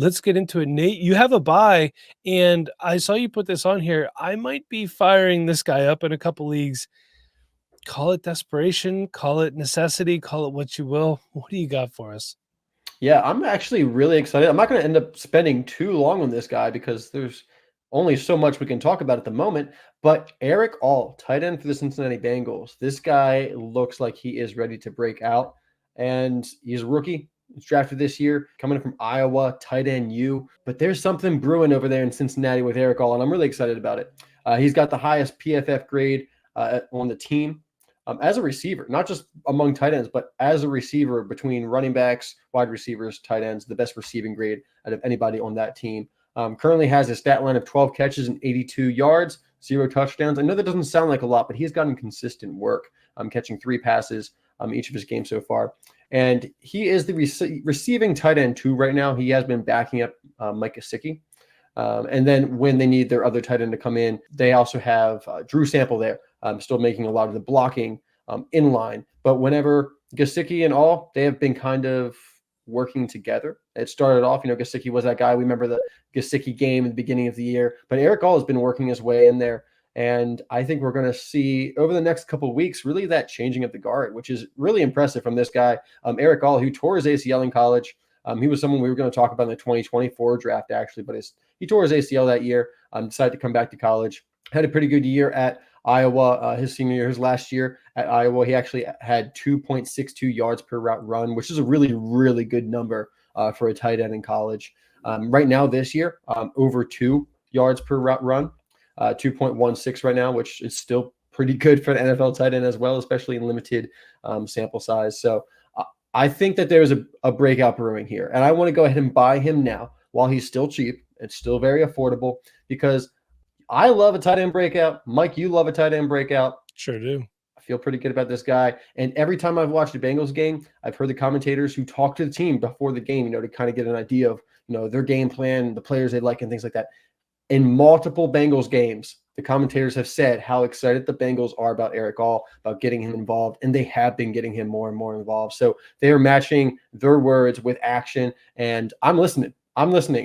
let's get into it. Nate, you have a bye, and I saw you put this on here. I might be firing this guy up in a couple leagues. Call it desperation, call it necessity, call it what you will. What do you got for us? Yeah, I'm actually really excited. I'm not going to end up spending too long on this guy because there's only so much we can talk about at the moment. But Erick All, tight end for the Cincinnati Bengals. This guy looks like he is ready to break out, and he's a rookie. He's drafted this year, coming from Iowa, tight end U. But there's something brewing over there in Cincinnati with Erick All, and I'm really excited about it. He's got the highest PFF grade on the team. As a receiver, not just among tight ends, but as a receiver between running backs, wide receivers, tight ends, the best receiving grade out of anybody on that team. Currently has a stat line of 12 catches and 82 yards, 0 touchdowns. I know that doesn't sound like a lot, but he's gotten consistent work, catching 3 passes each of his games so far. And he is the receiving tight end 2 right now. He has been backing up Mike Gesicki. And then when they need their other tight end to come in, they also have Drew Sample there, still making a lot of the blocking in line. But whenever Gesicki and All, they have been kind of working together. It started off, Gesicki was that guy. We remember the Gesicki game at the beginning of the year. But Erick All has been working his way in there. And I think we're going to see over the next couple of weeks really that changing of the guard, which is really impressive from this guy, Erick All, who tore his ACL in college. He was someone we were going to talk about in the 2024 draft, actually, but he tore his ACL that year, decided to come back to college. Had a pretty good year at Iowa, his senior year, his last year at Iowa. He actually had 2.62 yards per route run, which is a really, really good number for a tight end in college. Right now, this year, over 2 yards per route run, 2.16 right now, which is still pretty good for an NFL tight end as well, especially in limited sample size. So I think that there's a breakout brewing here, and I want to go ahead and buy him now while he's still cheap. It's still very affordable because I love a tight end breakout. Mike, you love a tight end breakout. Sure do. I feel pretty good about this guy. And every time I've watched a Bengals game, I've heard the commentators who talk to the team before the game, to kind of get an idea of, their game plan, the players they like and things like that. In multiple Bengals games, the commentators have said how excited the Bengals are about Erick All, about getting him involved, and they have been getting him more and more involved. So they are matching their words with action, and I'm listening.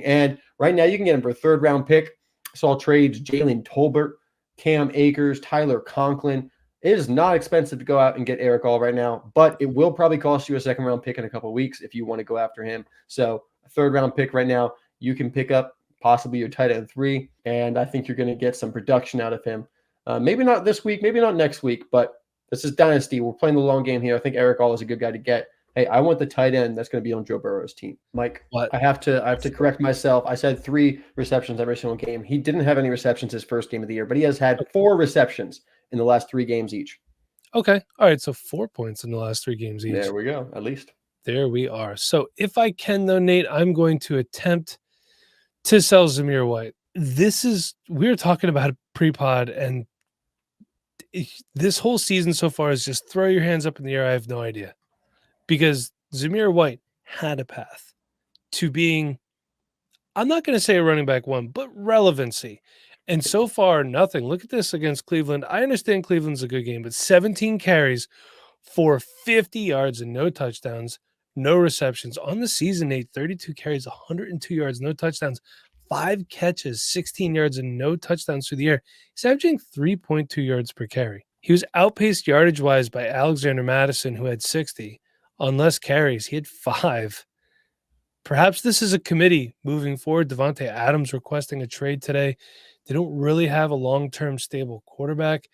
And right now you can get him for a 3rd-round pick. Saw trades Jalen Tolbert, Cam Akers, Tyler Conklin. It is not expensive to go out and get Erick All right now, but it will probably cost you a 2nd-round pick in a couple of weeks if you want to go after him. So a 3rd-round pick right now, you can pick up possibly your tight end 3, and I think you're going to get some production out of him. Maybe not this week, maybe not next week, but this is Dynasty. We're playing the long game here. I think Erick All is a good guy to get. Hey, I want the tight end that's going to be on Joe Burrow's team. Mike, what? I have to correct myself. I said 3 receptions every single game. He didn't have any receptions his first game of the year, but he has had 4 receptions in the last 3 games each. Okay. All right. So 4 points in the last 3 games each. There we go. At least. There we are. So if I can, though, Nate, I'm going to attempt to sell Zamir White. We're talking about a pre-pod, and this whole season so far is just throw your hands up in the air. I have no idea. Because Zamir White had a path to being, I'm not going to say a running back 1, but relevancy. And so far, nothing. Look at this against Cleveland. I understand Cleveland's a good game, but 17 carries for 50 yards and no touchdowns, no receptions. On the season, 32 carries, 102 yards, no touchdowns, 5 catches, 16 yards, and no touchdowns through the air. He's averaging 3.2 yards per carry. He was outpaced yardage-wise by Alexander Mattison, who had 60. On less carries, he had 5. Perhaps this is a committee moving forward. Devontae Adams requesting a trade today. They don't really have a long-term stable quarterback.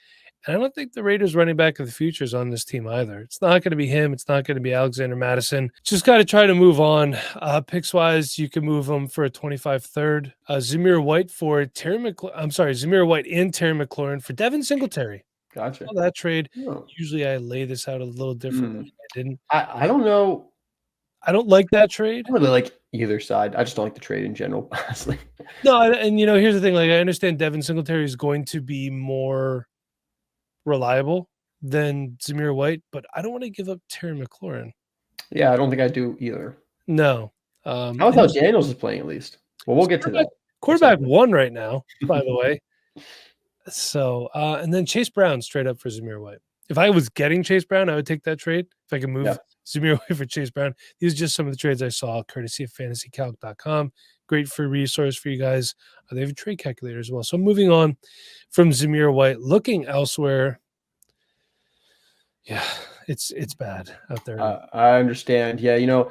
And I don't think the Raiders running back of the future is on this team either. It's not going to be him. It's not going to be Alexander Mattison. Just got to try to move on. Picks-wise, you can move him for a 25 third. Zamir White Zamir White and Terry McLaurin for Devin Singletary. Gotcha. That trade. Oh. Usually I lay this out a little differently. I didn't. I don't know. I don't like that trade. I don't really like either side. I just don't like the trade in general, honestly. No, and here's the thing. Like, I understand Devin Singletary is going to be more reliable than Zamir White, but I don't want to give up Terry McLaurin. Yeah, I don't think I do either. No. How about Daniels is playing at least? Well, we'll get to that. Quarterback 1 right now, by the way. So, and then Chase Brown straight up for Zamir White. If I was getting Chase Brown, I would take that trade. If I could move Yeah. Zamir White for Chase Brown. These are just some of the trades I saw, courtesy of fantasycalc.com. Great free resource for you guys. They have a trade calculator as well. So moving on from Zamir White, looking elsewhere. Yeah, it's bad out there. I understand. Yeah,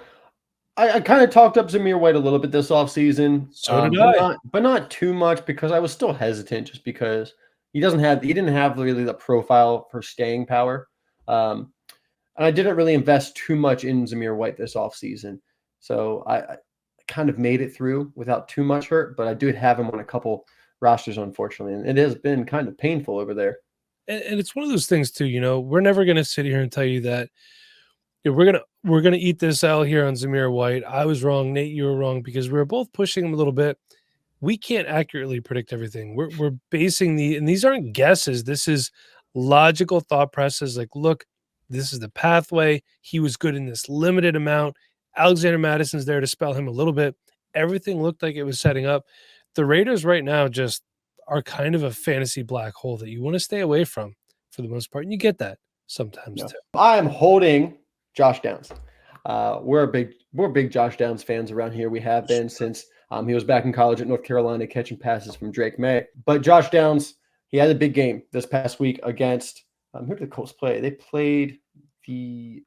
I kind of talked up Zamir White a little bit this offseason, So did but I. not too much because I was still hesitant just because he didn't have really the profile for staying power. And I didn't really invest too much in Zamir White this offseason. So I kind of made it through without too much hurt, but I did have him on a couple rosters, unfortunately. And it has been kind of painful over there. And it's one of those things too, we're never going to sit here and tell you that we're gonna eat this out here on Zamir White. I was wrong, Nate, you were wrong, because we were both pushing him a little bit. We can't accurately predict everything. We're basing and these aren't guesses. This is logical thought process. Like, look, this is the pathway. He was good in this limited amount. Alexander Madison's there to spell him a little bit. Everything looked like it was setting up. The Raiders right now just are kind of a fantasy black hole that you want to stay away from for the most part. And you get that sometimes too. I am holding Josh Downs. We're big Josh Downs fans around here. We have been since he was back in college at North Carolina catching passes from Drake May. But Josh Downs, he had a big game this past week against who did the Colts play? They played the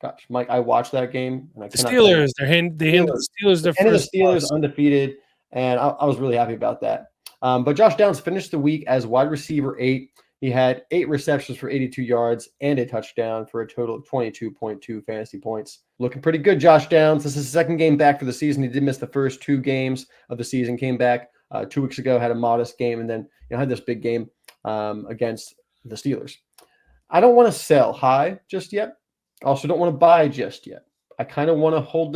gosh, Mike. I watched that game and I The Steelers. They handed the Steelers their first the Steelers loss. undefeated, and I was really happy about that. But Josh Downs finished the week as wide receiver 8. He had 8 receptions for 82 yards and a touchdown for a total of 22.2 fantasy points. Looking pretty good, Josh Downs. This is his second game back for the season. He did miss the first 2 games of the season, came back 2 weeks ago, had a modest game, and then had this big game against the Steelers. I don't want to sell high just yet. I also don't want to buy just yet. I kind of want to hold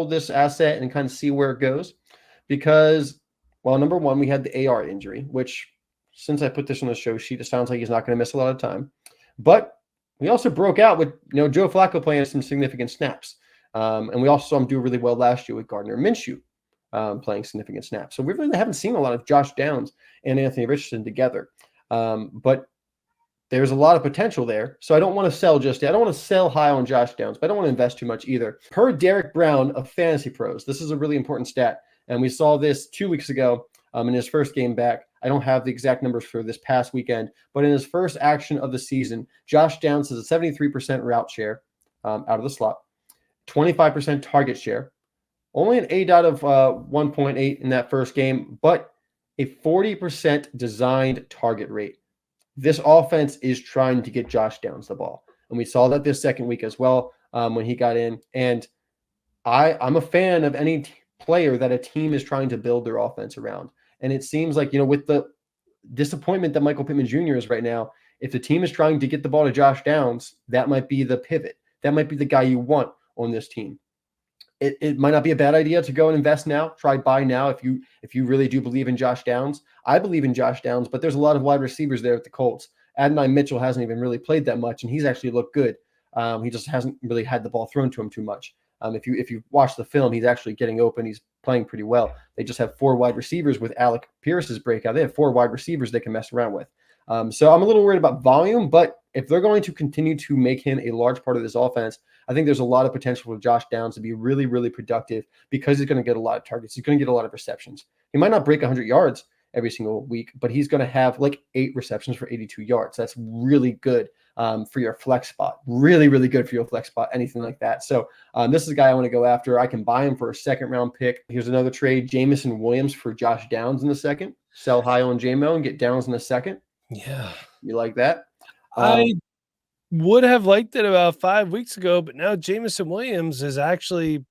this asset and kind of see where it goes because, well, number one, we had the AR injury, which since I put this on the show sheet, it sounds like he's not going to miss a lot of time. But we also broke out with Joe Flacco playing some significant snaps. And we also saw him do really well last year with Gardner Minshew playing significant snaps. So we really haven't seen a lot of Josh Downs and Anthony Richardson together. But there's a lot of potential there. So I don't want to sell just yet. I don't want to sell high on Josh Downs, but I don't want to invest too much either. Per Derek Brown of Fantasy Pros, this is a really important stat. And we saw this 2 weeks ago in his first game back. I don't have the exact numbers for this past weekend, but in his first action of the season, Josh Downs has a 73% route share out of the slot, 25% target share, only an 8 out of 1.8 in that first game, but a 40% designed target rate. This offense is trying to get Josh Downs the ball. And we saw that this second week as well when he got in. And I'm a fan of any player that a team is trying to build their offense around. And it seems like, with the disappointment that Michael Pittman Jr. is right now, if the team is trying to get the ball to Josh Downs, that might be the pivot. That might be the guy you want on this team. It might not be a bad idea to go and invest now, try buy now if you really do believe in Josh Downs. I believe in Josh Downs, but there's a lot of wide receivers there at the Colts. Adonai Mitchell hasn't even really played that much, and he's actually looked good. He just hasn't really had the ball thrown to him too much. If you watch the film, he's actually getting open. He's playing pretty well. They just have 4 wide receivers with Alec Pierce's breakout. They have 4 wide receivers they can mess around with. So I'm a little worried about volume, but if they're going to continue to make him a large part of this offense, I think there's a lot of potential for Josh Downs to be really, really productive because he's going to get a lot of targets. He's going to get a lot of receptions. He might not break 100 yards every single week, but he's going to have like 8 receptions for 82 yards. That's really good for your flex spot. Really, really good for your flex spot, anything like that. So this is a guy I want to go after. I can buy him for a 2nd-round pick. Here's another trade, Jamison Williams for Josh Downs in the 2nd. Sell high on J-Mo and get Downs in the 2nd. Yeah. You like that? I would have liked it about 5 weeks ago, but now Jamison Williams is actually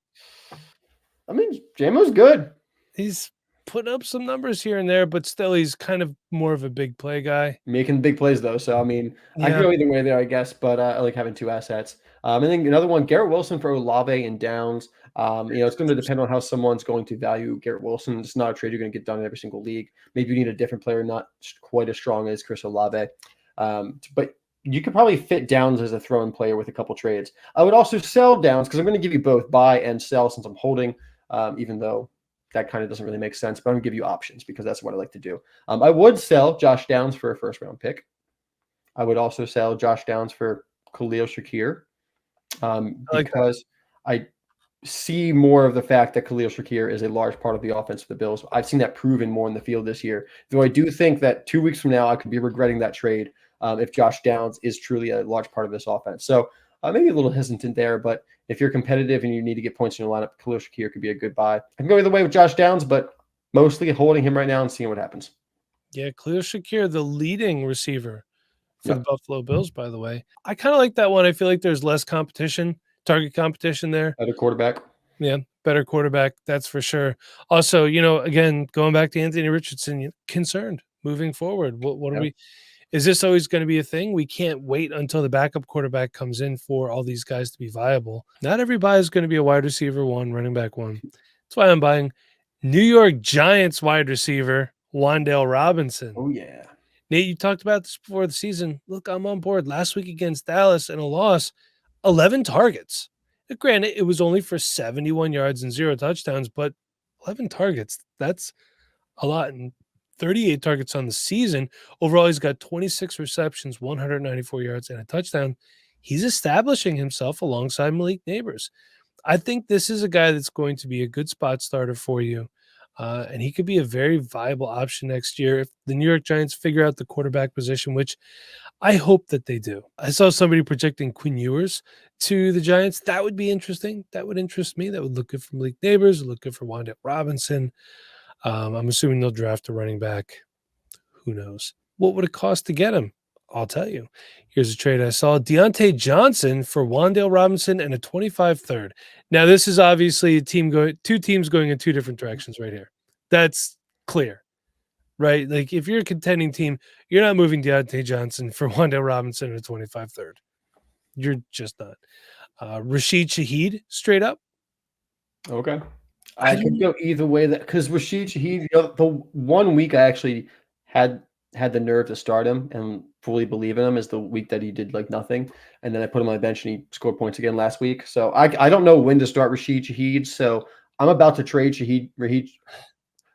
J-Mo's good. He's putting up some numbers here and there, but still he's kind of more of a big play guy. Making big plays though. So I can go either way there, I guess, but I like having 2 assets. And then another one, Garrett Wilson for Olave and Downs. It's going to depend on how someone's going to value Garrett Wilson. It's not a trade you're going to get done in every single league. Maybe you need a different player, not quite as strong as Chris Olave. But you could probably fit Downs as a throw-in player with a couple trades. I would also sell Downs because I'm going to give you both buy and sell since I'm holding, even though that kind of doesn't really make sense. But I'm going to give you options because that's what I like to do. I would sell Josh Downs for a 1st-round pick. I would also sell Josh Downs for Khalil Shakir, I like that. because I see more of the fact that Khalil Shakir is a large part of the offense of the Bills. I've seen that proven more in the field this year. Though I do think that 2 weeks from now, I could be regretting that trade if Josh Downs is truly a large part of this offense. So maybe a little hesitant there, but if you're competitive and you need to get points in your lineup, Khalil Shakir could be a good buy. I can go either way with Josh Downs, but mostly holding him right now and seeing what happens. Yeah, Khalil Shakir, the leading receiver for the Yep. Buffalo Bills, by the way. I kind of like that one. I feel like there's less competition, target competition there. Other quarterback. Yeah, better quarterback, that's for sure. Also, again, going back to Anthony Richardson, concerned moving forward. What are Yep. we? Is this always going to be a thing? We can't wait until the backup quarterback comes in for all these guys to be viable. Not every buy is going to be a wide receiver one, running back one. That's why I'm buying New York Giants wide receiver WanDale Robinson. Oh, yeah. Nate, you talked about this before the season. Look, I'm on board. Last week against Dallas in a loss, 11 targets. Granted, it was only for 71 yards and 0 touchdowns, but 11 targets, that's a lot. And 38 targets on the season. Overall, he's got 26 receptions, 194 yards, and a touchdown. He's establishing himself alongside Malik Neighbors. I think this is a guy that's going to be a good spot starter for you. And he could be a very viable option next year if the New York Giants figure out the quarterback position, which I hope that they do. I saw somebody projecting Quinn Ewers to the Giants. That would be interesting. That would interest me. That would look good for Malik Neighbors, look good for WanDale Robinson. I'm assuming they'll draft a running back. Who knows? What would it cost to get him? I'll tell you. Here's a trade I saw. Deontay Johnson for WanDale Robinson and a 25 third. Now, this is obviously two teams going in two different directions right here. That's clear, right? Like if you're a contending team, you're not moving Deontay Johnson for WanDale Robinson and a 25 third. You're just not. Rashid Shaheed straight up. Okay. I could go either way because Rashid Shaheed, the 1 week I actually had the nerve to start him and fully believe in him is the week that he did like nothing. And then I put him on my bench and he scored points again last week. So I don't know when to start Rashid Shaheed. So I'm about to trade Rashid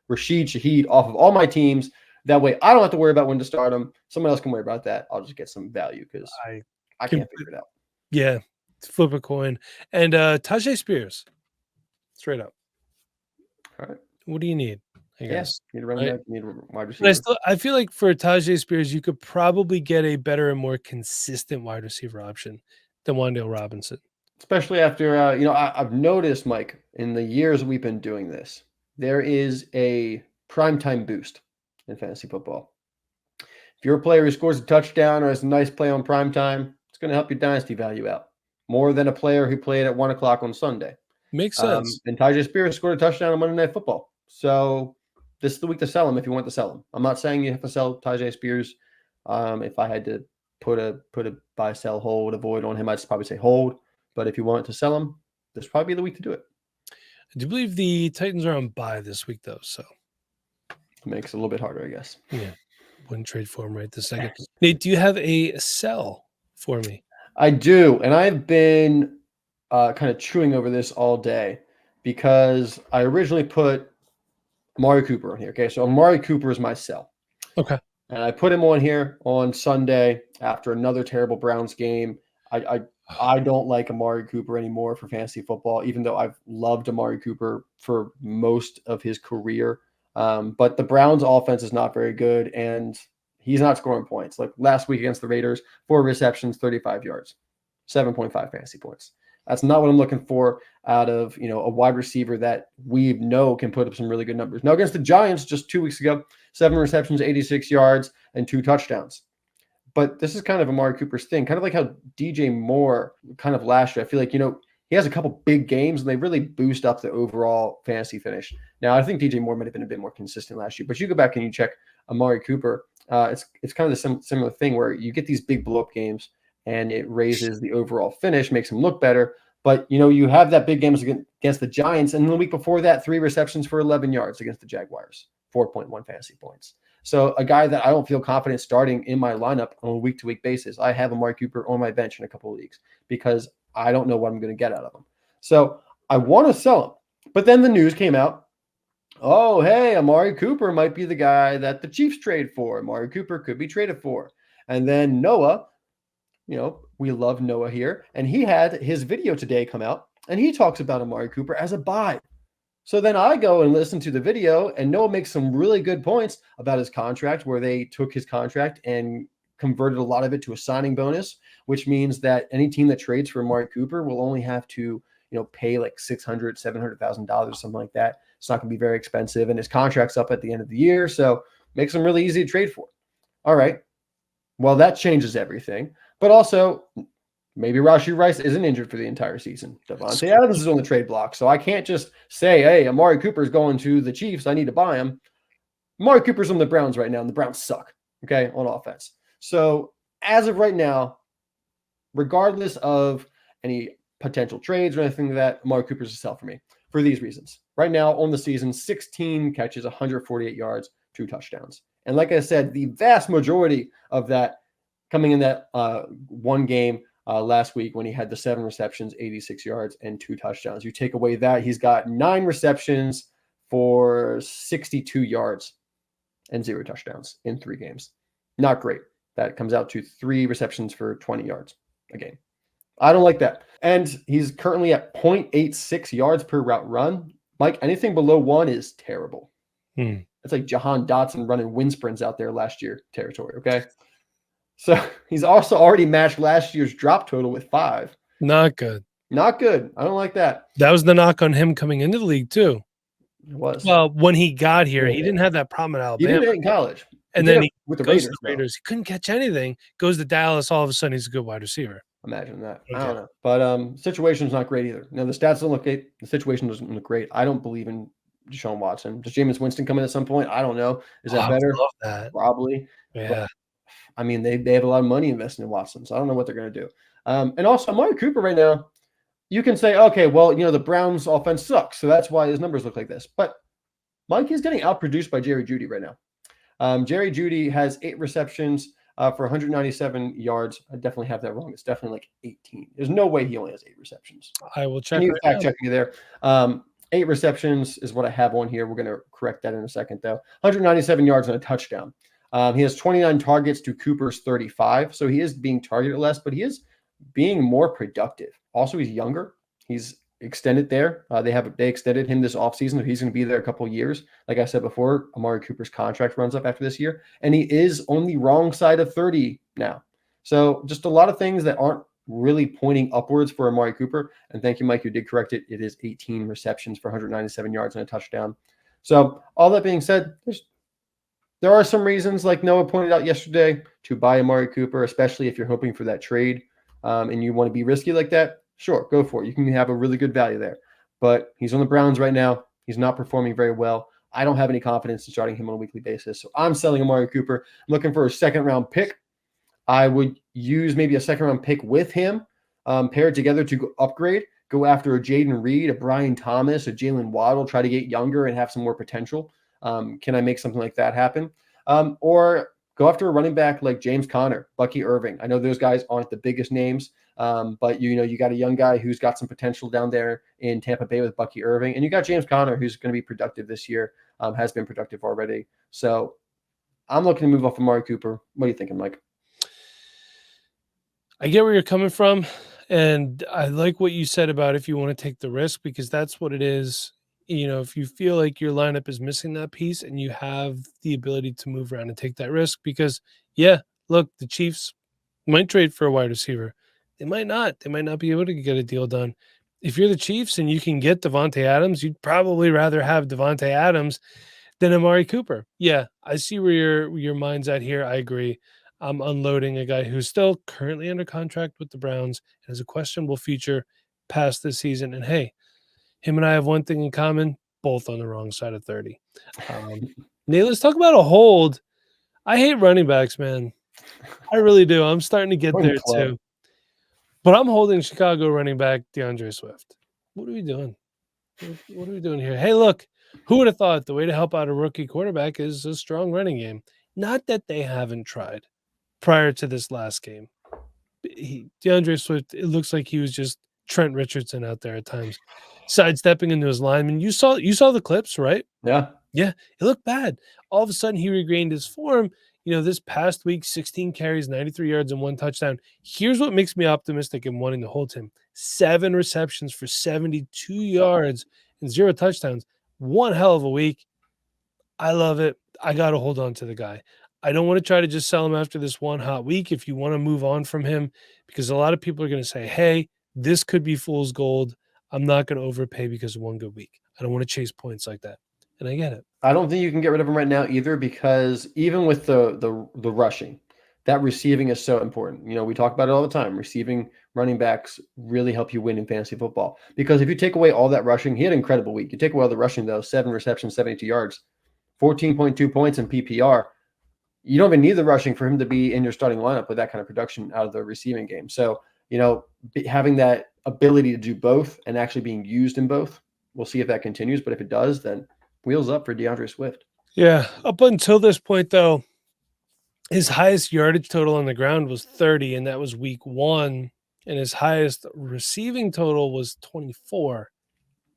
Shaheed off of all my teams. That way I don't have to worry about when to start him. Someone else can worry about that. I'll just get some value because I can't figure it out. Yeah. Flip a coin. And Tajay Spears. Straight up. All right. What do you need? I guess. Need a running back, need a wide receiver. I feel like for Tajay Spears, you could probably get a better and more consistent wide receiver option than WanDale Robinson. Especially after, I've noticed, Mike, in the years we've been doing this, there is a primetime boost in fantasy football. If you're a player who scores a touchdown or has a nice play on primetime, it's going to help your dynasty value out more than a player who played at 1 o'clock on Sunday. Makes sense. And Tajay Spears scored a touchdown on Monday Night Football. So this is the week to sell him if you want to sell him. I'm not saying you have to sell Tajay Spears. If I had to put a buy, sell, hold, avoid on him, I'd probably say hold. But if you want to sell him, this would probably be the week to do it. I do believe the Titans are on bye this week, though. So it makes it a little bit harder, I guess. Yeah. Wouldn't trade for him right this second. Nate, do you have a sell for me? I do. And I've been kind of chewing over this all day because I originally put Amari Cooper on here. Okay, so Amari Cooper is my sell. Okay. And I put him on here on Sunday after another terrible Browns game. I don't like Amari Cooper anymore for fantasy football, even though I've loved Amari Cooper for most of his career. But the Browns offense is not very good, and he's not scoring points. Like last week against the Raiders, 4 receptions, 35 yards, 7.5 fantasy points. That's not what I'm looking for out of, a wide receiver that we know can put up some really good numbers. Now against the Giants just 2 weeks ago, 7 receptions, 86 yards, and 2 touchdowns. But this is kind of Amari Cooper's thing, kind of like how DJ Moore kind of last year. I feel like, he has a couple big games and they really boost up the overall fantasy finish. Now, I think DJ Moore might have been a bit more consistent last year, but you go back and you check Amari Cooper. It's kind of the similar thing where you get these big blow-up games and it raises the overall finish, makes him look better. But, you have that big game against the Giants, and the week before that, 3 receptions for 11 yards against the Jaguars, 4.1 fantasy points. So a guy that I don't feel confident starting in my lineup on a week-to-week basis, I have Amari Cooper on my bench in a couple of leagues because I don't know what I'm going to get out of him. So I want to sell him. But then the news came out, oh, hey, Amari Cooper might be the guy that the Chiefs trade for. Amari Cooper could be traded for. And then Noah, we love Noah here, and he had his video today come out, and he talks about Amari Cooper as a buy. So then I go and listen to the video, and Noah makes some really good points about his contract, where they took his contract and converted a lot of it to a signing bonus, which means that any team that trades for Amari Cooper will only have to, pay like $600,000, $700,000, something like that. It's not going to be very expensive, and his contract's up at the end of the year, so makes him really easy to trade for. All right. Well, that changes everything, but also maybe Rashee Rice isn't injured for the entire season. Davante Adams is on the trade block, so I can't just say, hey, Amari Cooper's going to the Chiefs, I need to buy him. Amari Cooper's on the Browns right now, and the Browns suck, okay, on offense. So as of right now, regardless of any potential trades or anything like that, Amari Cooper's a sell for me for these reasons. Right now on the season, 16 catches, 148 yards, 2 touchdowns. And like I said, the vast majority of that coming in that one game last week when he had the 7 receptions, 86 yards, and 2 touchdowns. You take away that, he's got 9 receptions for 62 yards and 0 touchdowns in 3 games. Not great. That comes out to 3 receptions for 20 yards a game. I don't like that. And he's currently at 0.86 yards per route run. Mike, anything below 1 is terrible. It's like Jahan Dotson running wind sprints out there last year territory, okay? So he's also already matched last year's drop total with 5. Not good. Not good. I don't like that. That was the knock on him coming into the league too. It was. Well, when he got here, he didn't have that problem at Alabama. He did it in college. And then he with the goes Raiders, to the Raiders. He couldn't catch anything. Goes to Dallas. All of a sudden, he's a good wide receiver. Imagine that. Okay. I don't know. But situation's not great either. Now, the stats don't look great. The situation doesn't look great. I don't believe in Deshaun Watson. Does Jameis Winston come in at some point? I don't know. Is that better? Love that. Probably. Yeah. But, I mean, they have a lot of money invested in Watson, so I don't know what they're going to do. And also, Amari Cooper right now, you can say, okay, well, the Browns' offense sucks, so that's why his numbers look like this. But Mike is getting outproduced by Jerry Jeudy right now. Jerry Jeudy has 8 receptions for 197 yards. I definitely have that wrong. It's definitely like 18. There's no way he only has 8 receptions. I will check. Can you fact check me there? 8 receptions is what I have on here. We're going to correct that in a second, though. 197 yards and a touchdown. He has 29 targets to Cooper's 35. So he is being targeted less, but he is being more productive. Also, he's younger. He's extended there. They extended him this offseason. So he's going to be there a couple of years. Like I said before, Amari Cooper's contract runs up after this year, and he is on the wrong side of 30 now. So just a lot of things that aren't really pointing upwards for Amari Cooper. And thank you, Mike, you did correct it. It is 18 receptions for 197 yards and a touchdown. So all that being said, there are some reasons, like Noah pointed out yesterday, to buy Amari Cooper, especially if you're hoping for that trade and you want to be risky like that. Sure, go for it. You can have a really good value there. But he's on the Browns right now. He's not performing very well. I don't have any confidence in starting him on a weekly basis. So I'm selling Amari Cooper. I'm looking for a second-round pick. I would use maybe a second-round pick with him, paired together to upgrade, go after a Jaden Reed, a Brian Thomas, a Jalen Waddle, try to get younger and have some more potential. Can I make something like that happen? Or go after a running back like James Conner, Bucky Irving. I know those guys aren't the biggest names, but you got a young guy who's got some potential down there in Tampa Bay with Bucky Irving, and you got James Conner who's going to be productive this year, has been productive already. So I'm looking to move off of Amari Cooper. What are you thinking, Mike? I get where you're coming from, and I like what you said about if you want to take the risk, because that's what it is. If you feel like your lineup is missing that piece and you have the ability to move around and take that risk, because look, the Chiefs might trade for a wide receiver. They might not. They might not be able to get a deal done. If you're the Chiefs and you can get Davante Adams, you'd probably rather have Davante Adams than Amari Cooper. Yeah, I see where your mind's at here. I agree. I'm unloading a guy who's still currently under contract with the Browns and has a questionable future past this season. And hey, him and I have one thing in common, both on the wrong side of 30. Nate, let's talk about a hold. I hate running backs, man. I really do. I'm starting to get there too. But I'm holding Chicago running back DeAndre Swift. What are we doing? What are we doing here? Hey, look, who would have thought the way to help out a rookie quarterback is a strong running game? Not that they haven't tried prior to this last game. DeAndre Swift, it looks like he was just Trent Richardson out there at times, sidestepping into his lineman. You saw the clips, right? Yeah. Yeah, it looked bad. All of a sudden, he regained his form. this past week, 16 carries, 93 yards, and 1 touchdown. Here's what makes me optimistic and wanting to hold him. 7 receptions for 72 yards and 0 touchdowns. One hell of a week. I love it. I got to hold on to the guy. I don't want to try to just sell him after this one hot week if you want to move on from him, because a lot of people are going to say, hey, this could be fool's gold. I'm not going to overpay because of one good week. I don't want to chase points like that. And I get it. I don't think you can get rid of him right now either, because even with the rushing, that receiving is so important. We talk about it all the time. Receiving running backs really help you win in fantasy football, because if you take away all that rushing, he had an incredible week. You take away all the rushing, though, 7 receptions, 72 yards, 14.2 points in PPR. You don't even need the rushing for him to be in your starting lineup with that kind of production out of the receiving game. So, having that ability to do both and actually being used in both, we'll see if that continues. But if it does, then wheels up for DeAndre Swift. Yeah. Up until this point, though, his highest yardage total on the ground was 30, and that was week 1. And his highest receiving total was 24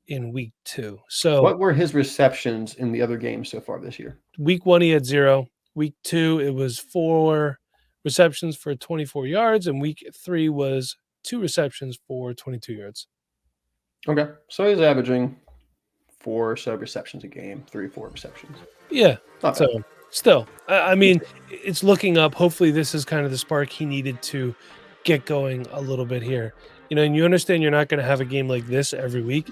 in week 2. So what were his receptions in the other games so far this year? Week 1, he had 0. Week 2, it was 4 receptions for 24 yards. And week 3 was 2 receptions for 22 yards. Okay. So he's averaging 4 receptions a game, 3-4 receptions. Yeah. So still, I mean, it's looking up. Hopefully this is kind of the spark he needed to get going a little bit here. And you understand you're not going to have a game like this every week.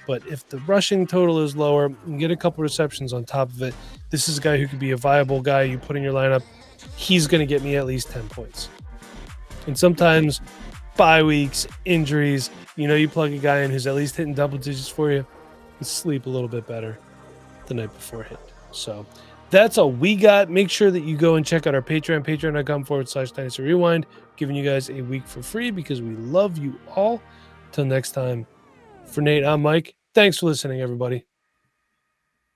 But if the rushing total is lower, you get a couple receptions on top of it. This is a guy who could be a viable guy you put in your lineup. He's going to get me at least 10 points. And sometimes bye weeks, injuries, you plug a guy in who's at least hitting double digits for you and sleep a little bit better the night beforehand. So that's all we got. Make sure that you go and check out our Patreon, patreon.com/Dynasty Rewind, giving you guys a week for free because we love you all. Till next time, for Nate, I'm Mike. Thanks for listening, everybody.